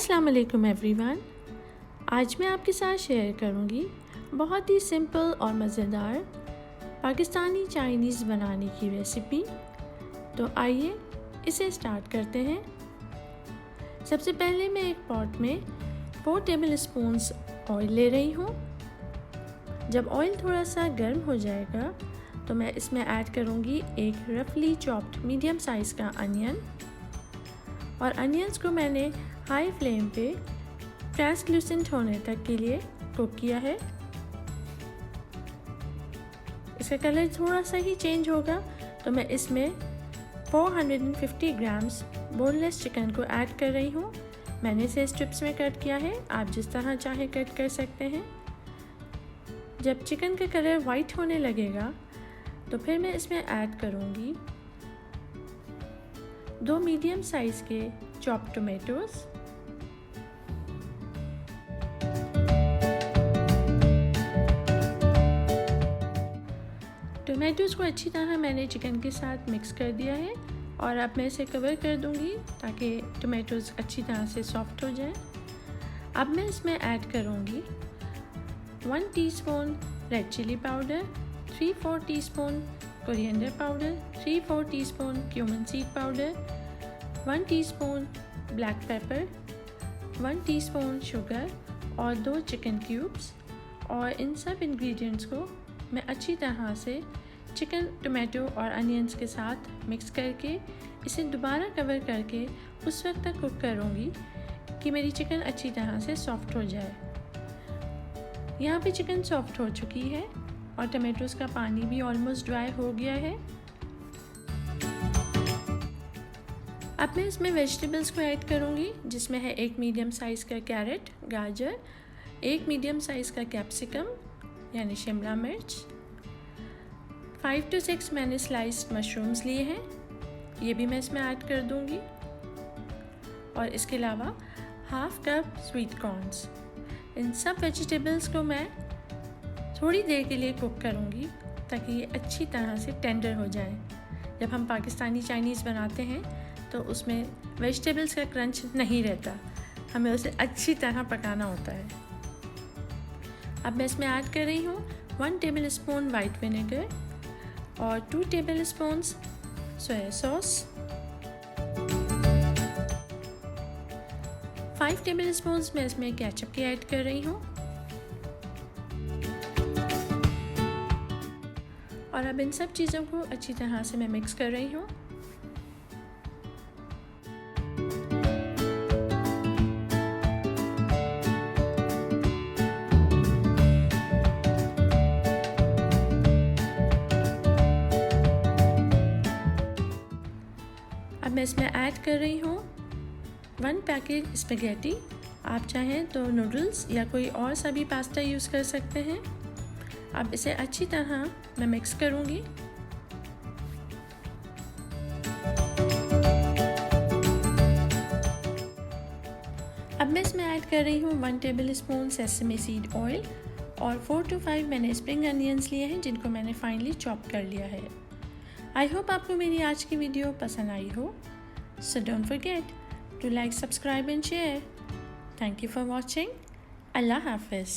अस्सलाम वालेकुम एवरीवन। आज मैं आपके साथ शेयर करूंगी बहुत ही सिंपल और मज़ेदार पाकिस्तानी चाइनीज़ बनाने की रेसिपी। तो आइए इसे स्टार्ट करते हैं। सबसे पहले मैं एक पॉट में 4 टेबल स्पून्स ऑयल ले रही हूँ। जब ऑयल थोड़ा सा गर्म हो जाएगा तो मैं इसमें ऐड करूँगी एक रफली चॉप्ड मीडियम साइज़ का अनियन, और अनियंस को मैंने हाई फ्लेम पे ट्रांसलूसेंट होने तक के लिए कुक किया है। इसका कलर थोड़ा सा ही चेंज होगा तो मैं इसमें 450 ग्राम्स बोनलेस चिकन को ऐड कर रही हूँ। मैंने इसे स्ट्रिप्स में कट किया है, आप जिस तरह चाहे कट कर सकते हैं। जब चिकन का कलर वाइट होने लगेगा तो फिर मैं इसमें ऐड करूँगी 2 मीडियम साइज़ के चॉप टोमेटोज़, टोमेटोज़ को अच्छी तरह मैंने चिकन के साथ मिक्स कर दिया है और अब मैं इसे कवर कर दूंगी ताकि टोमेटोज़ अच्छी तरह से सॉफ्ट हो जाए। अब मैं इसमें ऐड करूंगी 1 teaspoon red chilli powder, 3/4 teaspoon coriander powder, 3/4 teaspoon cumin seed powder, 1 teaspoon black pepper, 1 teaspoon sugar और 2 चिकन क्यूब्स। और इन सब इंग्रेडिएंट्स को मैं अच्छी तरह से चिकन, टोमेटो और अनियंस के साथ मिक्स करके इसे दोबारा कवर करके उस वक्त तक कुक करूँगी कि मेरी चिकन अच्छी तरह से सॉफ्ट हो जाए। यहाँ पे चिकन सॉफ्ट हो चुकी है और टमाटोज़ का पानी भी ऑलमोस्ट ड्राई हो गया है। अब मैं इसमें वेजिटेबल्स को ऐड करूँगी, जिसमें है 1 मीडियम साइज़ का कैरेट, गाजर, 1 मीडियम साइज़ का कैप्सिकम यानी शिमला मिर्च, 5 to 6 मैंने स्लाइस्ड मशरूम्स लिए हैं, ये भी मैं इसमें ऐड कर दूँगी। और इसके अलावा हाफ कप स्वीट कॉर्न्स। इन सब वेजिटेबल्स को मैं थोड़ी देर के लिए कुक करूँगी ताकि ये अच्छी तरह से टेंडर हो जाए। जब हम पाकिस्तानी चाइनीज़ बनाते हैं तो उसमें वेजिटेबल्स का क्रंच नहीं रहता, हमें उसे अच्छी तरह पकाना होता है। अब मैं इसमें ऐड कर रही हूँ 1 टेबल स्पून वाइट विनेगर और 2 table spoons soya sauce, 5 table spoons मैं इसमें केचप की ऐड कर रही हूँ। और अब इन सब चीज़ों को अच्छी तरह से मैं मिक्स कर रही हूँ। अब मैं इसमें ऐड कर रही हूँ 1 पैकेट स्पेगेटी। आप चाहें तो नूडल्स या कोई और सा भी पास्ता यूज़ कर सकते हैं। अब इसे अच्छी तरह मैं मिक्स करूँगी। अब मैं इसमें ऐड कर रही हूँ 1 table spoon sesame seed oil और 4 to 5 मैंने स्प्रिंग अनियंस लिए हैं जिनको मैंने फाइनली चॉप कर लिया है। आई होप आपको मेरी आज की वीडियो पसंद आई हो। So don't forget to like, subscribe and share. Thank you for watching. Allah Hafiz.